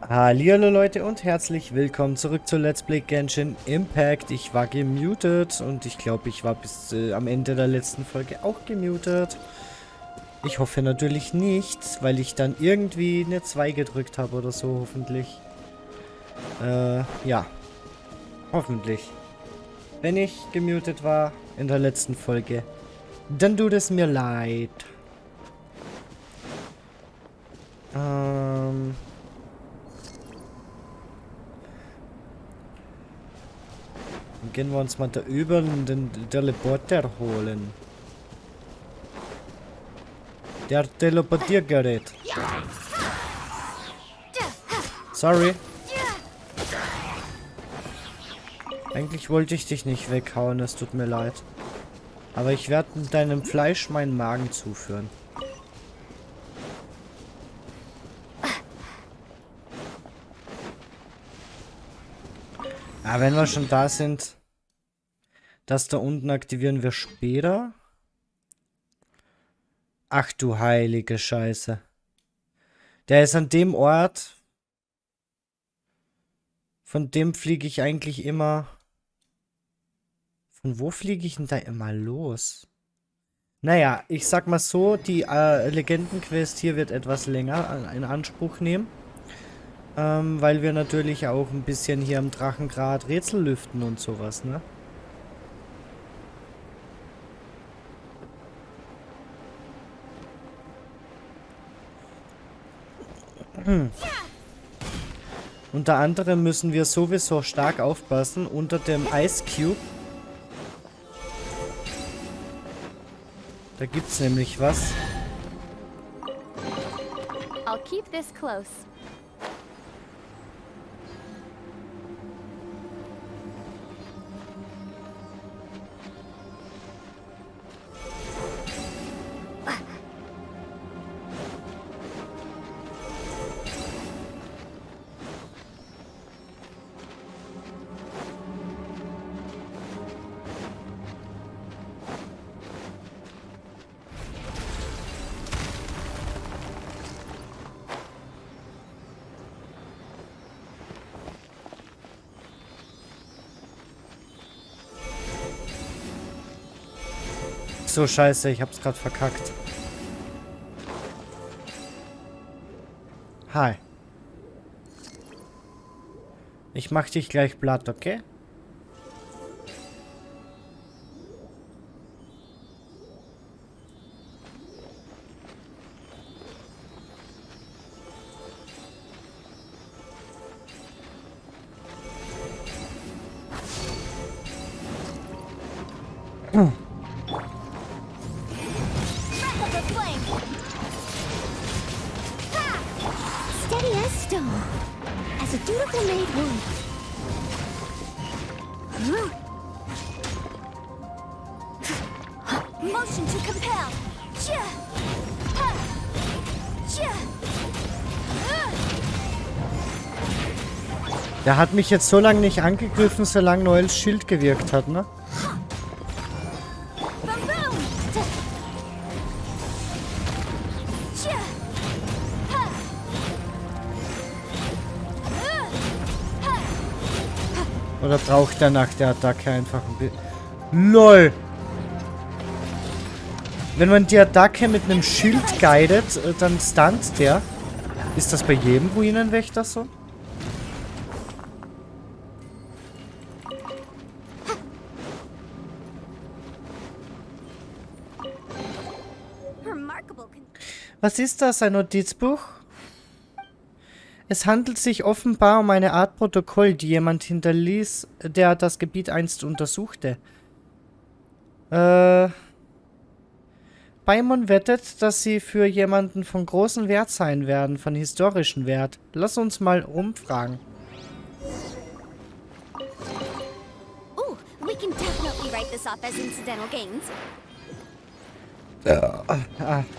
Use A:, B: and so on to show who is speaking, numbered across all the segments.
A: Hallihallo Leute und herzlich willkommen zurück zu Let's Play Genshin Impact. Ich war gemutet und ich glaube, ich war bis am Ende der letzten Folge auch gemutet. Ich hoffe natürlich nicht, weil ich dann irgendwie eine 2 gedrückt habe oder so, hoffentlich. Ja. Hoffentlich. Wenn ich gemutet war in der letzten Folge, dann tut es mir leid. Dann gehen wir uns mal da über den Teleporter holen. Der Teleportiergerät. Sorry. Eigentlich wollte ich dich nicht weghauen, es tut mir leid. Aber ich werde deinem Fleisch meinen Magen zuführen. Ah, wenn wir schon da sind, das da unten aktivieren wir später. Ach du heilige Scheiße. Der ist an dem Ort. Von dem fliege ich eigentlich immer. Von wo fliege ich denn da immer los? Naja, ich sag mal so, die Legendenquest hier wird etwas länger in Anspruch nehmen. Weil wir natürlich auch ein bisschen hier am Drachengrad Rätsel lüften und sowas, ne? Unter anderem müssen wir sowieso stark aufpassen unter dem Ice Cube. Da gibt's nämlich was.
B: I'll keep this close.
A: So scheiße, ich hab's gerade verkackt. Hi. Ich mach dich gleich platt, okay?
B: Steady as stone, as a dutiful maid would. Motion to compel.
A: Der hat mich jetzt so lange nicht angegriffen, solange Noels Schild gewirkt hat, ne? Oder braucht er nach der Attacke einfach ein bisschen... LOL! Wenn man die Attacke mit einem Schild guidet, dann stunt der. Ist das bei jedem Ruinenwächter so? Was ist das, ein Notizbuch? Es handelt sich offenbar um eine Art Protokoll, die jemand hinterließ, der das Gebiet einst untersuchte. Beimon wettet, dass sie für jemanden von großem Wert sein werden, von historischem Wert. Lass uns mal rumfragen.
B: Oh, we can definitely write this off as incidental gains.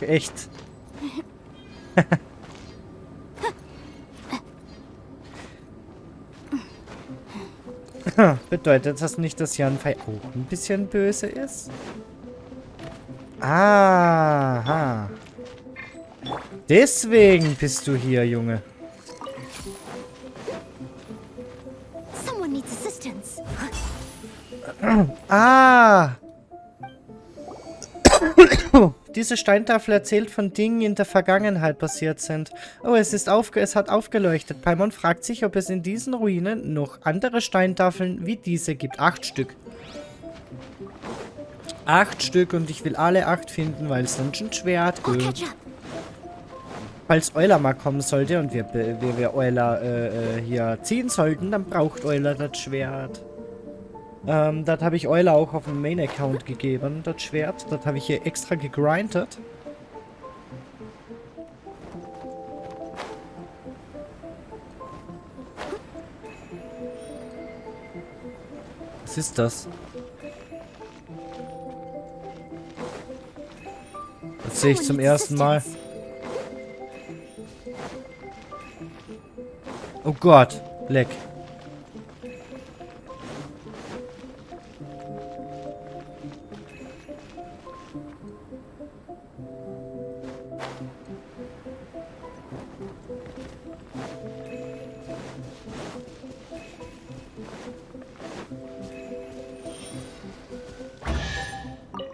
A: Echt. Bedeutet das nicht, dass Jan Fei auch ein bisschen böse ist? Aha. Deswegen bist du hier, Junge. Ah! Diese Steintafel erzählt von Dingen, die in der Vergangenheit passiert sind. Oh, es hat aufgeleuchtet. Paimon fragt sich, ob es in diesen Ruinen noch andere Steintafeln wie diese gibt. 8 Stück. 8 Stück und ich will alle 8 finden, weil es dann schon Schwert gibt. Falls Euler mal kommen sollte und wir Euler hier ziehen sollten, dann braucht Euler das Schwert. Das habe ich Euler auch auf dem Main-Account gegeben, das Schwert. Das habe ich hier extra gegrindet. Was ist das? Das sehe ich zum ersten Mal. Oh Gott, leck.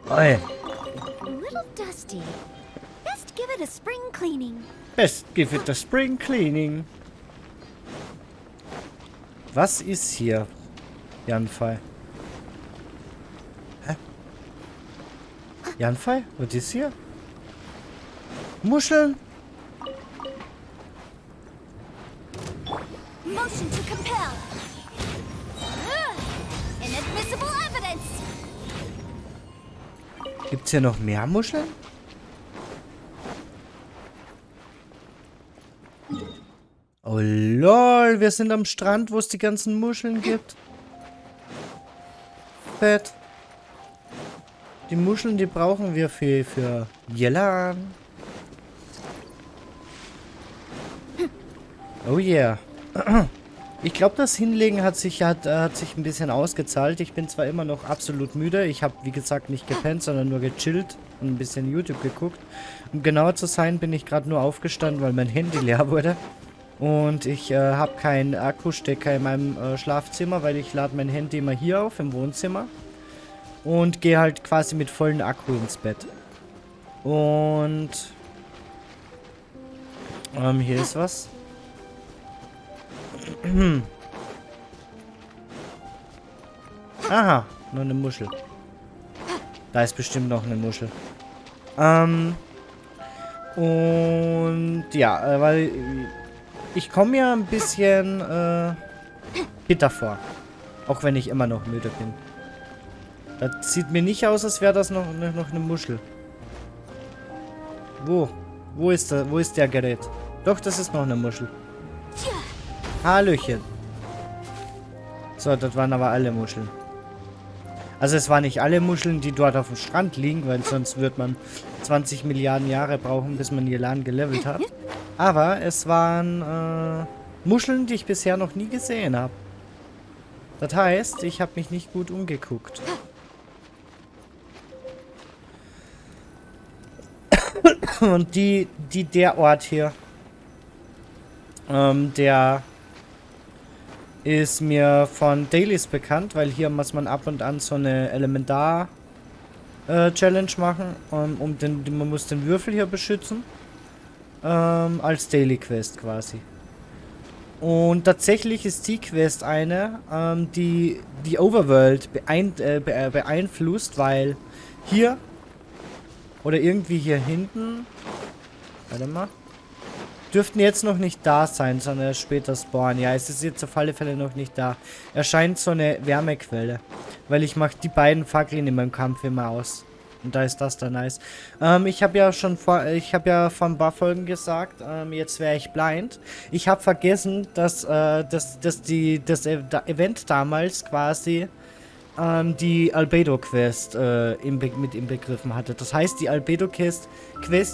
A: Oi.
B: A little dusty. Best give it a spring cleaning.
A: Best give it a spring cleaning. Was ist hier? Janfei. Hä? Janfei? Was ist hier? Muscheln?
B: Motion to compel. Inadmissible evidence.
A: Gibt's hier noch mehr Muscheln? Oh lol, wir sind am Strand, wo es die ganzen Muscheln gibt. Fett. Die Muscheln, die brauchen wir für Jelan. Oh yeah. Ich glaube, das Hinlegen hat sich ein bisschen ausgezahlt. Ich bin zwar immer noch absolut müde. Ich habe, wie gesagt, nicht gepennt, sondern nur gechillt und ein bisschen YouTube geguckt. Um genauer zu sein, bin ich gerade nur aufgestanden, weil mein Handy leer wurde. Und ich habe keinen Akkustecker in meinem Schlafzimmer, weil ich lade mein Handy immer hier auf, im Wohnzimmer. Und gehe halt quasi mit vollen Akku ins Bett. Und hier ist was. Aha, nur eine Muschel. Da ist bestimmt noch eine Muschel. Und ja, weil ich komme mir ein bisschen bitter vor. Auch wenn ich immer noch müde bin. Das sieht mir nicht aus, als wäre das noch eine Muschel. Wo? Wo ist der Gerät? Doch, das ist noch eine Muschel. Hallöchen. So, das waren aber alle Muscheln. Also es waren nicht alle Muscheln, die dort auf dem Strand liegen, weil sonst wird man 20 Milliarden Jahre brauchen, bis man Jelan gelevelt hat. Aber es waren Muscheln, die ich bisher noch nie gesehen habe. Das heißt, ich habe mich nicht gut umgeguckt. Und der Ort hier, der ist mir von Dailies bekannt, weil hier muss man ab und an so eine Elementar-Challenge machen. Man muss den Würfel hier beschützen. Als Daily Quest quasi. Und tatsächlich ist die Quest eine, die Overworld beeinflusst, weil hier oder irgendwie hier hinten, warte mal, dürften jetzt noch nicht da sein, sondern später spawnen. Ja, es ist jetzt auf alle Fälle noch nicht da. Erscheint so eine Wärmequelle, weil ich mache die beiden Fackeln in meinem Kampf immer aus. Und da ist das da nice. Ich habe ja vor ein paar Folgen gesagt, jetzt wäre ich blind. Ich habe vergessen, dass das Event damals quasi die Albedo-Quest mit inbegriffen hatte. Das heißt, die Albedo-Quest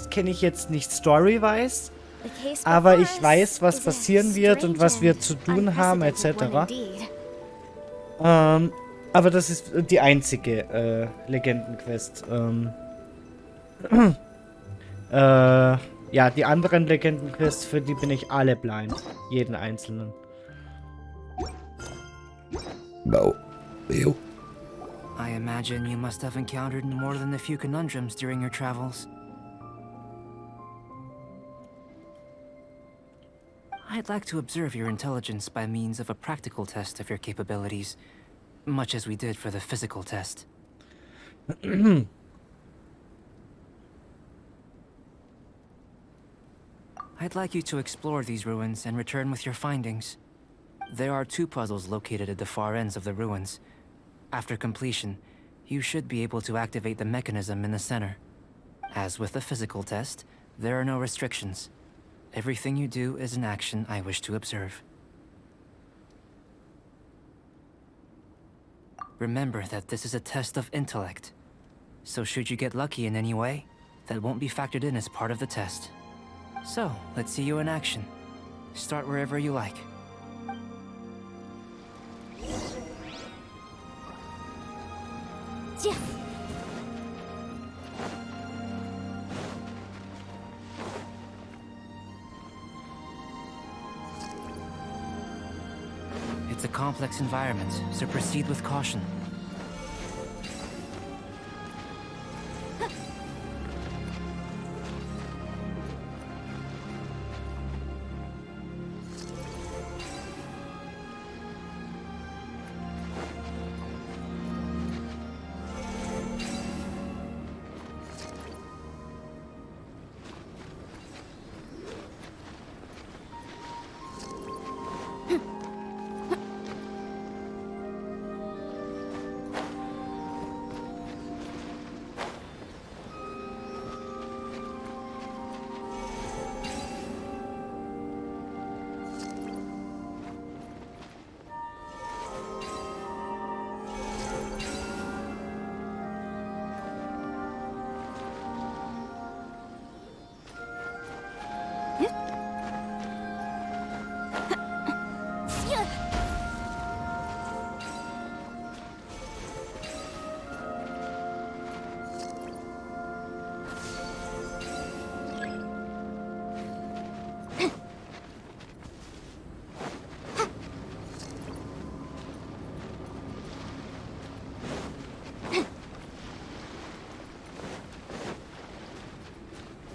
A: kenne ich jetzt nicht story-wise, aber ich weiß, was passieren wird und was wir zu tun haben, etc. Aber das ist die einzige Legendenquest. Ja, die anderen Legendenquests, für die bin ich alle blind. Jeden einzelnen.
C: Wow. I imagine you must have encountered more than a few conundrums during your travels. I'd like to observe your intelligence by means of a practical test of your capabilities, much as we did for the physical test. I'd like you to explore these ruins and return with your findings. There are 2 puzzles located at the far ends of the ruins. After completion, you should be able to activate the mechanism in the center. As with the physical test, there are no restrictions. Everything you do is an action I wish to observe. Remember that this is a test of intellect. So should you get lucky in any way, that won't be factored in as part of the test. So, let's see you in action. Start wherever you like.
B: Yeah.
C: It's a complex environment, so proceed with caution.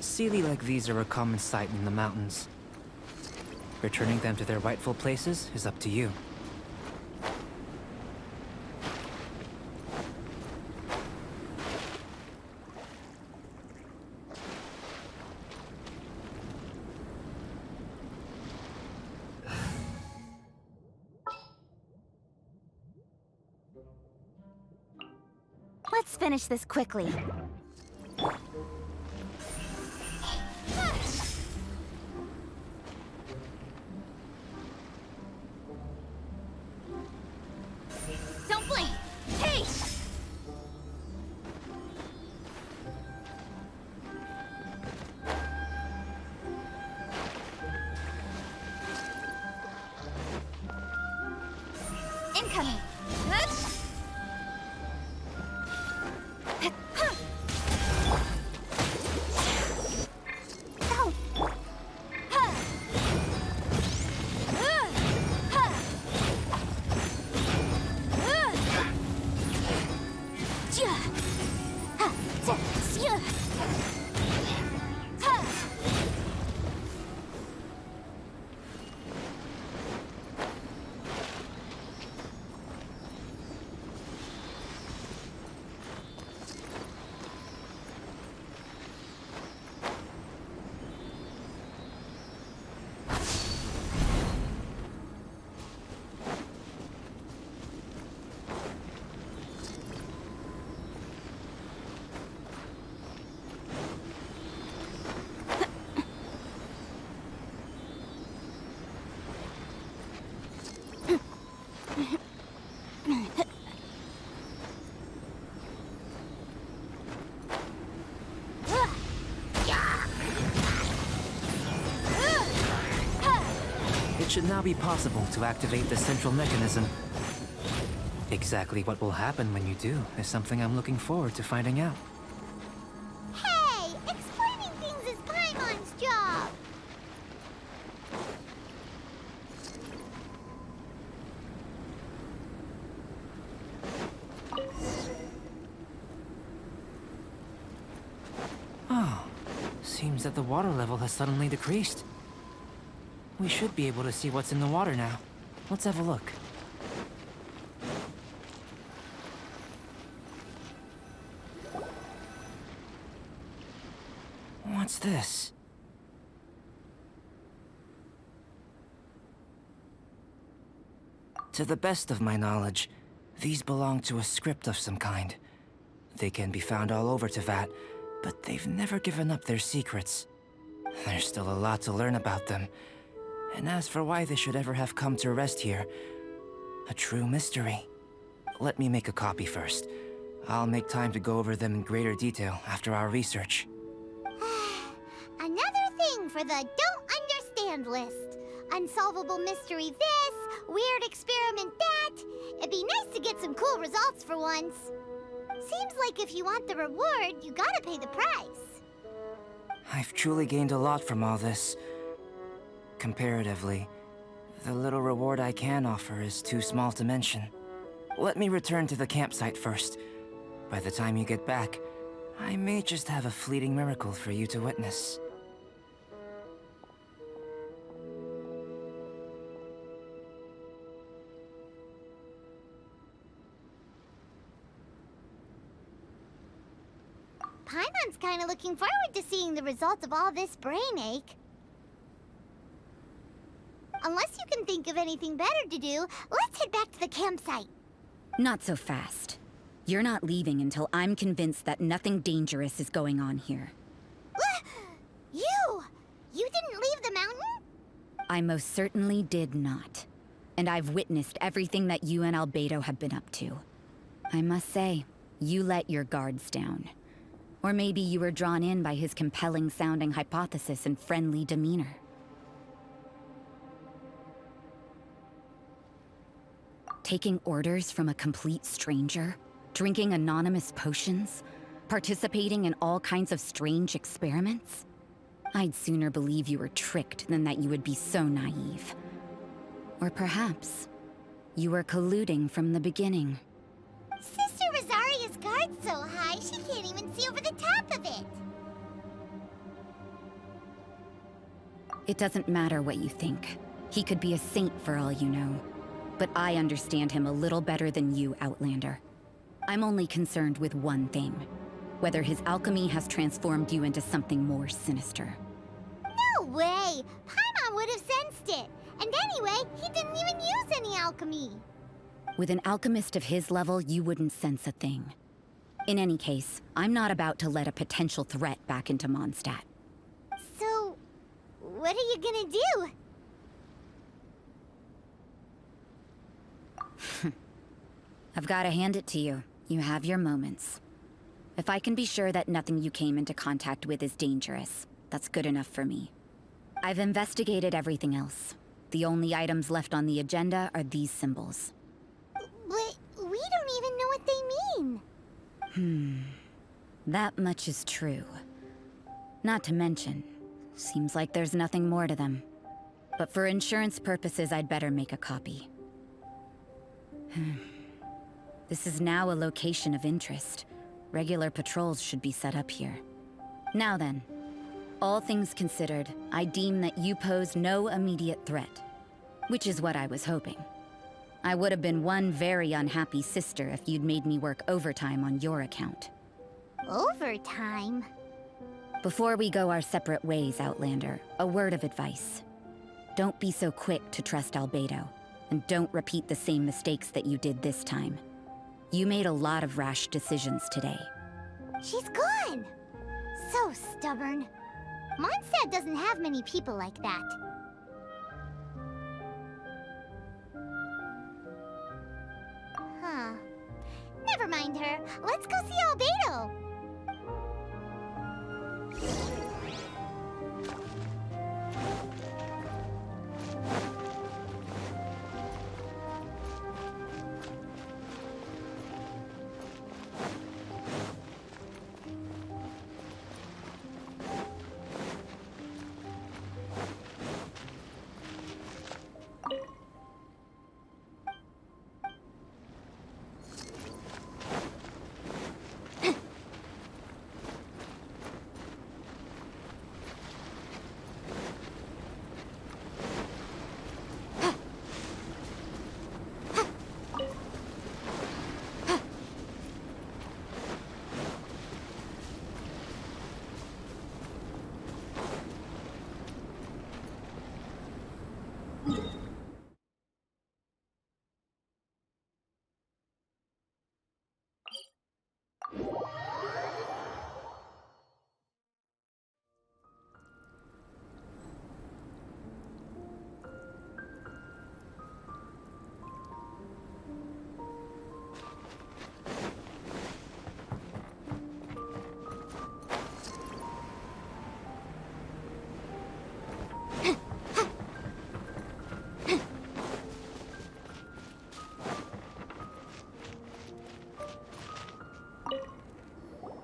C: Sealy like these are a common sight in the mountains. Returning them to their rightful places is up to you.
B: Let's finish this quickly. Don't blink! Hey! Incoming!
C: It should now be possible to activate the central mechanism. Exactly what will happen when you do is something I'm looking forward to finding out.
B: Hey! Explaining things is Paimon's job!
C: that the water level has suddenly decreased. We should be able to see what's in the water now. Let's have a look. What's this? To the best of my knowledge, these belong to a script of some kind. They can be found all over Teyvat, but they've never given up their secrets. There's still a lot to learn about them. And as for why they should ever have come to rest here, a true mystery. Let me make a copy first. I'll make time to go over them in greater detail after our research.
B: Another thing for the don't understand list. Unsolvable mystery this, weird experiment that. It'd be nice to get some cool results for once. Seems like if you want the reward, you gotta pay the price.
C: I've truly gained a lot from all this. Comparatively, the little reward I can offer is too small to mention. Let me return to the campsite first. By the time you get back, I may just have a fleeting miracle for you to witness.
B: Paimon's kinda looking forward to seeing the results of all this brain ache. Unless you can think of anything better to do, let's head back to the campsite.
D: Not so fast. You're not leaving until I'm convinced that nothing dangerous is going on here.
B: You! You didn't leave the mountain?
D: I most certainly did not. And I've witnessed everything that you and Albedo have been up to. I must say, you let your guards down. Or maybe you were drawn in by his compelling-sounding hypothesis and friendly demeanor. Taking orders from a complete stranger, drinking anonymous potions, participating in all kinds of strange experiments? I'd sooner believe you were tricked than that you would be so naive. Or perhaps, you were colluding from the beginning.
B: Sister Rosaria's guard's so high, she can't even see over the top of it.
D: It doesn't matter what you think. He could be a saint for all you know. But I understand him a little better than you, Outlander. I'm only concerned with one thing. Whether his alchemy has transformed you into something more sinister.
B: No way! Paimon would have sensed it. And anyway, he didn't even use any alchemy.
D: With an alchemist of his level, you wouldn't sense a thing. In any case, I'm not about to let a potential threat back into Mondstadt.
B: So, what are you gonna do?
D: I've got to hand it to you. You have your moments. If I can be sure that nothing you came into contact with is dangerous, that's good enough for me. I've investigated everything else. The only items left on the agenda are these symbols.
B: But we don't even know what they mean.
D: That much is true. Not to mention, seems like there's nothing more to them. But for insurance purposes, I'd better make a copy. This is now a location of interest. Regular patrols should be set up here. Now then, all things considered, I deem that you pose no immediate threat. Which is what I was hoping. I would have been one very unhappy sister if you'd made me work overtime on your account.
B: Overtime?
D: Before we go our separate ways, Outlander, a word of advice. Don't be so quick to trust Albedo, and don't repeat the same mistakes that you did this time. You made a lot of rash decisions today.
B: She's gone! So stubborn. Mondstadt doesn't have many people like that. Huh. Never mind her. Let's go see Albedo.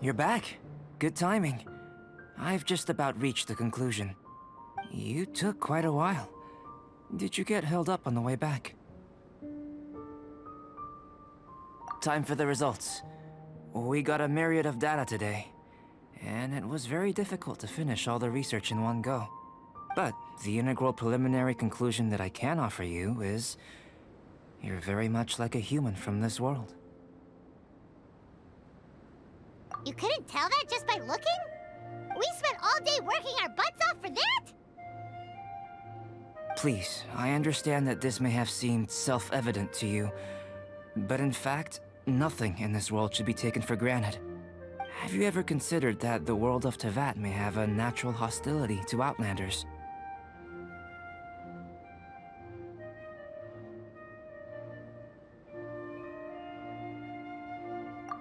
C: You're back. Good timing. I've just about reached the conclusion. You took quite a while. Did you get held up on the way back? Time for the results. We got a myriad of data today, and it was very difficult to finish all the research in one go. But the integral preliminary conclusion that I can offer you is you're very much like a human from this world.
B: You couldn't tell that just by looking? We spent all day working our butts off for that?
C: Please, I understand that this may have seemed self-evident to you, but in fact, nothing in this world should be taken for granted. Have you ever considered that the world of Teyvat may have a natural hostility to Outlanders?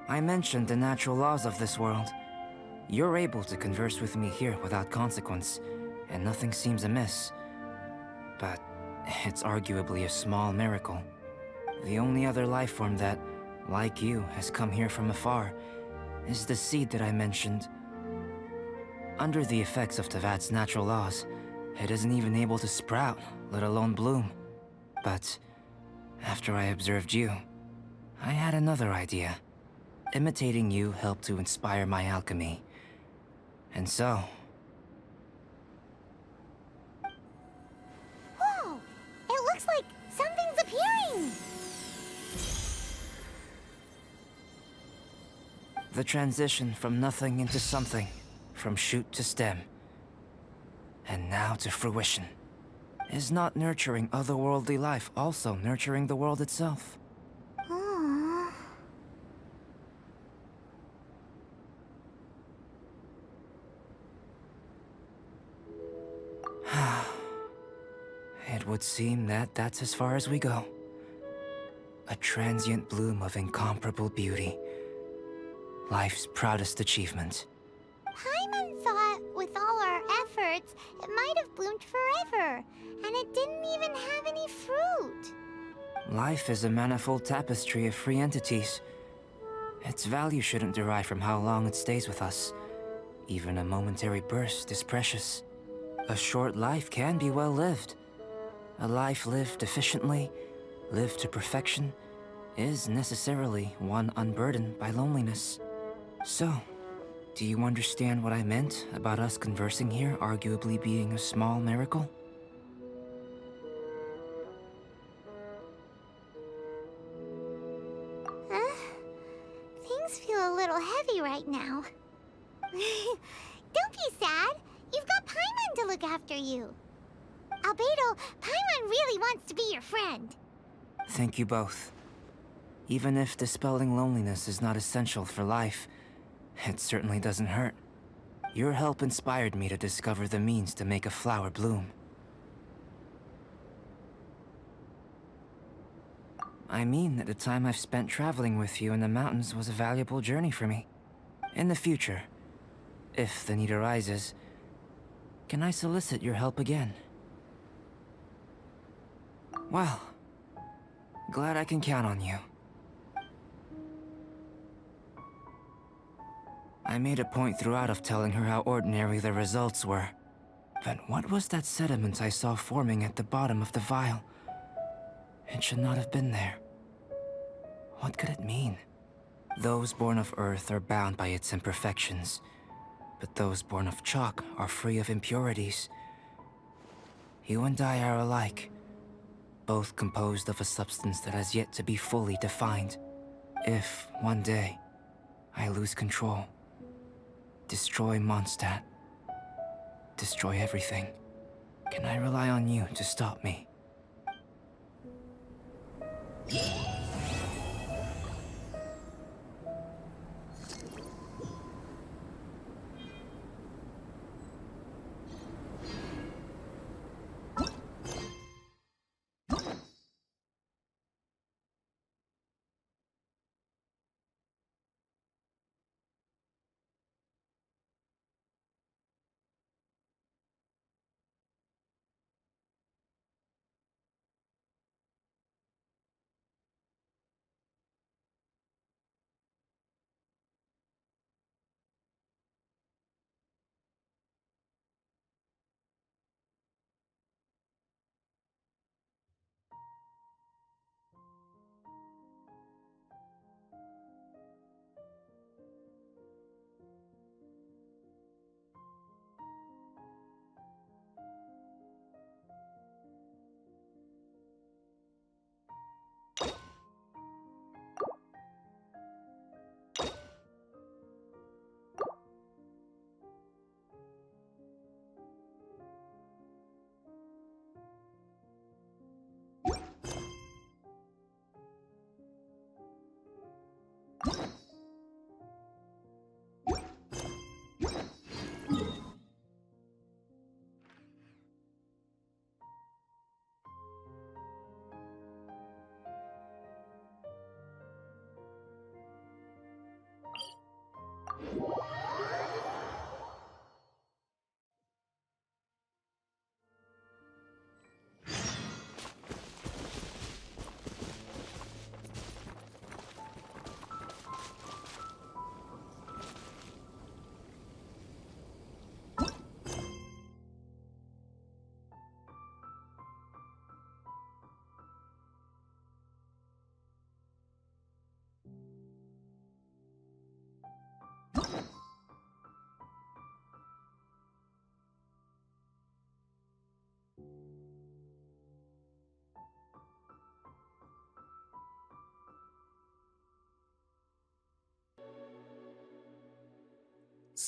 C: I mentioned the natural laws of this world. You're able to converse with me here without consequence, and nothing seems amiss. But it's arguably a small miracle. The only other life form that, like you, has come here from afar is the seed that I mentioned. Under the effects of Teyvat's natural laws, it isn't even able to sprout, let alone bloom. But after I observed you, I had another idea. Imitating you helped to inspire my alchemy. And so...
B: Whoa! It looks like something's appearing!
C: the transition from nothing into something, from shoot to stem, and now to fruition. Is not nurturing otherworldly life also nurturing the world itself?
B: Aww.
C: It would seem that that's as far as we go. A transient bloom of incomparable beauty. Life's proudest achievement.
B: Paimon thought with all our efforts, it might have bloomed forever, and it didn't even have any fruit.
C: Life is a manifold tapestry of free entities. Its value shouldn't derive from how long it stays with us. Even a momentary burst is precious. A short life can be well lived. A life lived efficiently, lived to perfection, is necessarily one unburdened by loneliness. So, do you understand what I meant about us conversing here arguably being a small miracle?
B: Things feel a little heavy right now. Don't be sad. You've got Paimon to look after you. Albedo, Paimon really wants to be your friend.
C: Thank you both. Even if dispelling loneliness is not essential for life, it certainly doesn't hurt. Your help inspired me to discover the means to make a flower bloom. I mean that the time I've spent traveling with you in the mountains was a valuable journey for me. In the future, if the need arises, can I solicit your help again? Well, glad I can count on you. I made a point throughout of telling her how ordinary the results were. But what was that sediment I saw forming at the bottom of the vial? It should not have been there. What could it mean? Those born of Earth are bound by its imperfections, but those born of chalk are free of impurities. You and I are alike, both composed of a substance that has yet to be fully defined. If, one day, I lose control, destroy Mondstadt, destroy everything, can I rely on you to stop me?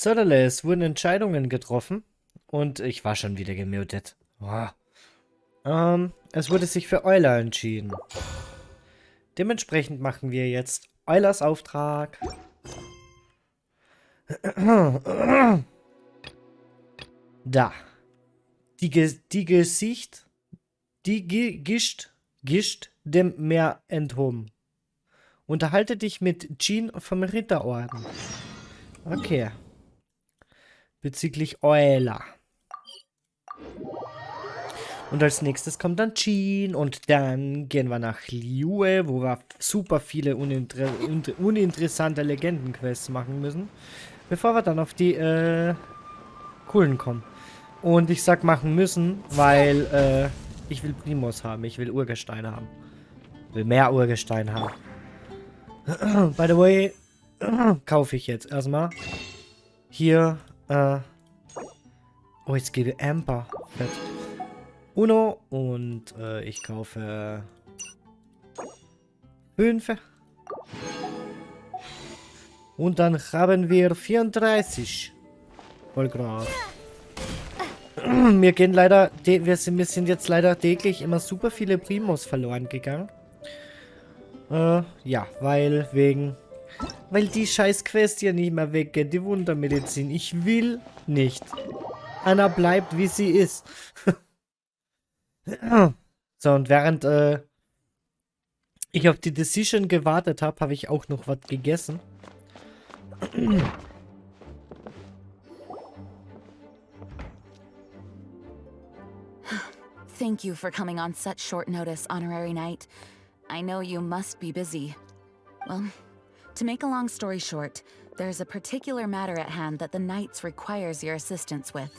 A: Söderle, es wurden Entscheidungen getroffen und ich war schon wieder gemutet. Oh. Es wurde sich für Euler entschieden. Dementsprechend machen wir jetzt Eulers Auftrag. Da. Die Gischt dem Meer enthoben. Unterhalte dich mit Jean vom Ritterorden. Okay. Bezüglich Euler. Und als nächstes kommt dann Jean und dann gehen wir nach Liyue, wo wir super viele uninteressante Legendenquests machen müssen, bevor wir dann auf die coolen kommen. Und ich sag machen müssen, weil ich will Primos haben, ich will Urgestein haben. Ich will mehr Urgestein haben. By the way, kaufe ich jetzt erstmal hier, oh, jetzt gebe Amper. Fett. Uno und ich kaufe 5. Und dann haben wir 34. Voll krass. Wir gehen leider, wir sind jetzt leider täglich immer super viele Primos verloren gegangen. Ja, weil die scheiß Quest hier nicht mehr weggeht, die Wundermedizin. Ich will nicht. Anna bleibt, wie sie ist. So, und während ich auf die Decision gewartet habe, habe ich auch noch was gegessen.
D: Thank you for coming on such short notice, Honorary Knight. I know you must be busy. Well, to make a long story short, there's a particular matter at hand that the Knights requires your assistance with.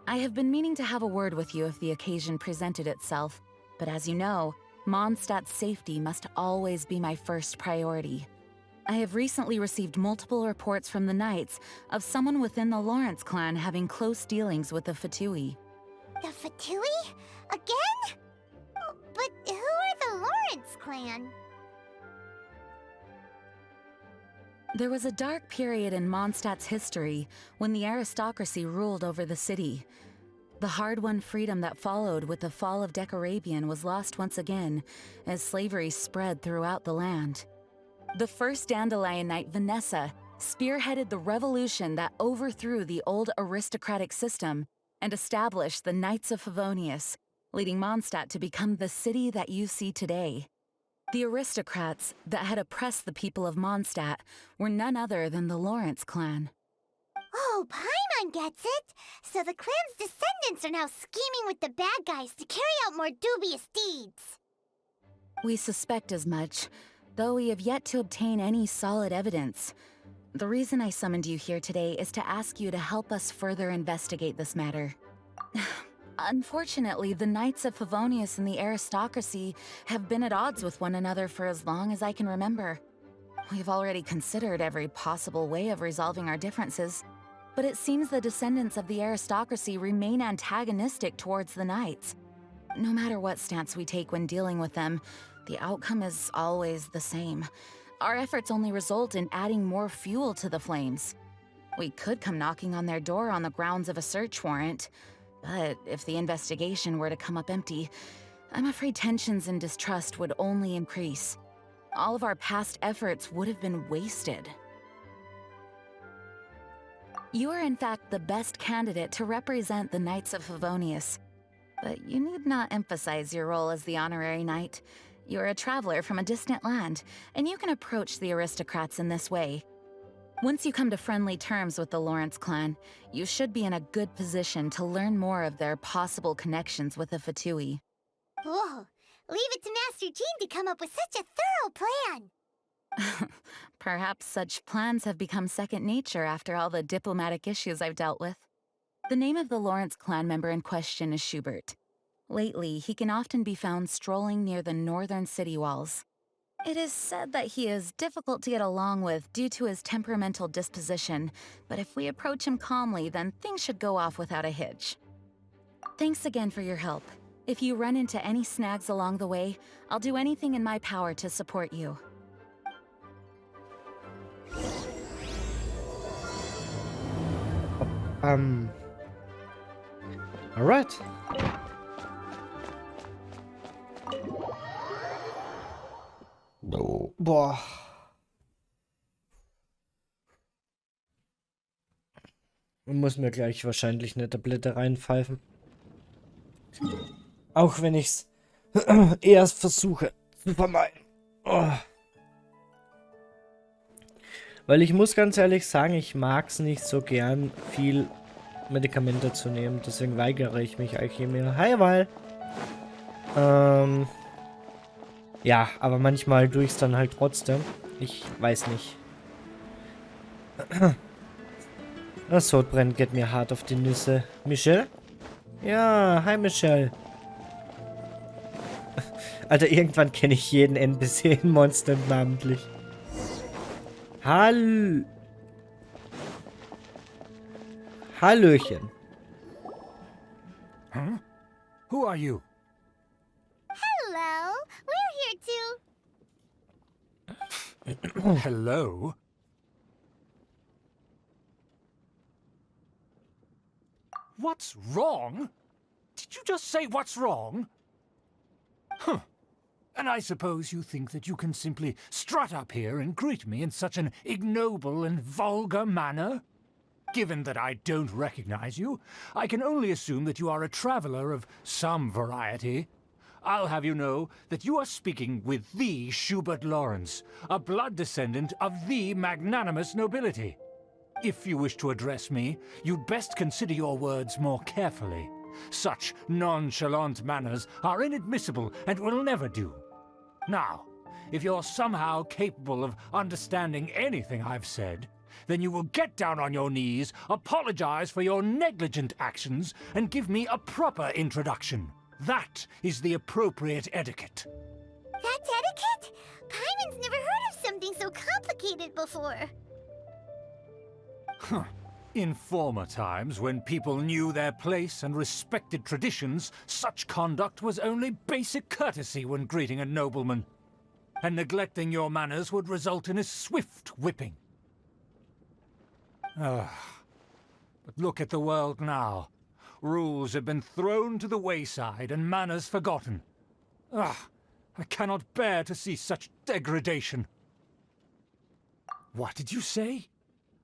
D: I have been meaning to have a word with you if the occasion presented itself, but as you know, Mondstadt's safety must always be my first priority. I have recently received multiple reports from the Knights of someone within the Lawrence clan having close dealings with the Fatui.
B: The Fatui? Again? But who are the Lawrence clan?
D: There was a dark period in Mondstadt's history when the aristocracy ruled over the city. The hard-won freedom that followed with the fall of Decorabian was lost once again as slavery spread throughout the land. The first Dandelion Knight, Vanessa, spearheaded the revolution that overthrew the old aristocratic system and established the Knights of Favonius, leading Mondstadt to become the city that you see today. The aristocrats that had oppressed the people of Mondstadt were none other than the Lawrence clan.
B: Oh, Paimon gets it! So the clan's descendants are now scheming with the bad guys to carry out more dubious deeds.
D: We suspect as much, though we have yet to obtain any solid evidence. The reason I summoned you here today is to ask you to help us further investigate this matter. Unfortunately, the Knights of Favonius and the aristocracy have been at odds with one another for as long as I can remember. We've already considered every possible way of resolving our differences, but it seems the descendants of the aristocracy remain antagonistic towards the Knights. No matter what stance we take when dealing with them, the outcome is always the same. Our efforts only result in adding more fuel to the flames. We could come knocking on their door on the grounds of a search warrant, but if the investigation were to come up empty, I'm afraid tensions and distrust would only increase. All of our past efforts would have been wasted. You are in fact the best candidate to represent the Knights of Favonius, but you need not emphasize your role as the honorary knight. You're a traveler from a distant land, and you can approach the aristocrats in this way. Once you come to friendly terms with the Lawrence clan, you should be in a good position to learn more of their possible connections with the Fatui.
B: Whoa, leave it to Master Jean to come up with such a thorough plan.
D: Perhaps such plans have become second nature after all the diplomatic issues I've dealt with. The name of the Lawrence clan member in question is Schubert. Lately, he can often be found strolling near the northern city walls. It is said that he is difficult to get along with due to his temperamental disposition, but if we approach him calmly, then things should go off without a hitch. Thanks again for your help. If you run into any snags along the way, I'll do anything in my power to support you.
A: Alright. Oh, boah. Ich muss mir gleich wahrscheinlich eine Tablette reinpfeifen. Auch wenn ich's erst versuche zu vermeiden. Oh. Weil ich muss ganz ehrlich sagen, ich mag es nicht so gern, viel Medikamente zu nehmen. Deswegen weigere ich mich eigentlich mehr. Hi, Weil. Ja, aber manchmal tue ich es dann halt trotzdem. Ich weiß nicht. Das Sodbrennen geht mir hart auf die Nüsse. Michelle? Ja, hi Michelle. Alter, irgendwann kenne ich jeden NPC in Monster namentlich. Hallöchen.
E: Huh? Who are you?
B: Hello, we're here to...
E: Hello? What's wrong? Did you just say what's wrong? Huh. And I suppose you think that you can simply strut up here and greet me in such an ignoble and vulgar manner? Given that I don't recognize you, I can only assume that you are a traveler of some variety. I'll have you know that you are speaking with the Schubert Lawrence, a blood descendant of the magnanimous nobility. If you wish to address me, you'd best consider your words more carefully. Such nonchalant manners are inadmissible and will never do. Now, if you're somehow capable of understanding anything I've said, then you will get down on your knees, apologize for your negligent actions, and give me a proper introduction. That is the appropriate etiquette.
B: That's etiquette? Paimon's never heard of something so complicated before.
E: Huh. In former times, when people knew their place and respected traditions, such conduct was only basic courtesy when greeting a nobleman. And neglecting your manners would result in a swift whipping. But look at the world now. Rules have been thrown to the wayside and manners forgotten. I cannot bear to see such degradation. What did you say?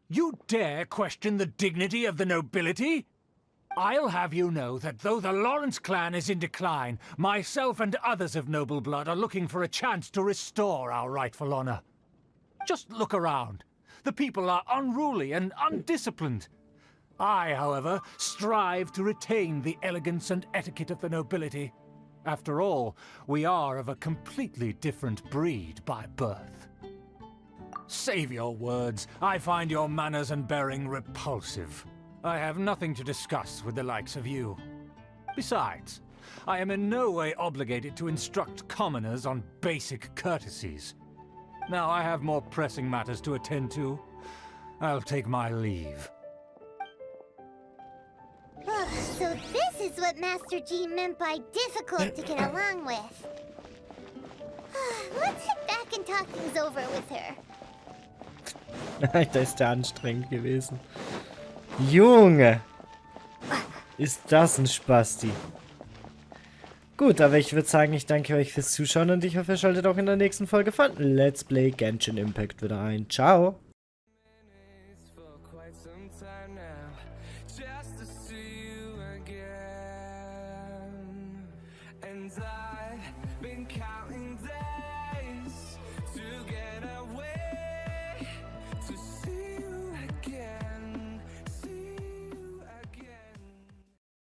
E: You dare question the dignity of the nobility? I'll have you know that though the Lawrence clan is in decline, myself and others of noble blood are looking for a chance to restore our rightful honor. Just look around. The people are unruly and undisciplined. I, however, strive to retain the elegance and etiquette of the nobility. After all, we are of a completely different breed by birth. Save your words. I find your manners and bearing repulsive. I have nothing to discuss with the likes of you. Besides, I am in no way obligated to instruct commoners on basic courtesies. Now I have more pressing matters to attend to. I'll take my leave.
B: So this is what Master G meant by difficult to get along with. Let's head back and talk things over with her.
A: Alter, ist der anstrengend gewesen. Junge! Ist das ein Spasti. Gut, aber ich würde sagen, ich danke euch fürs Zuschauen und ich hoffe, ihr schaltet auch in der nächsten Folge von Let's Play Genshin Impact wieder ein. Ciao!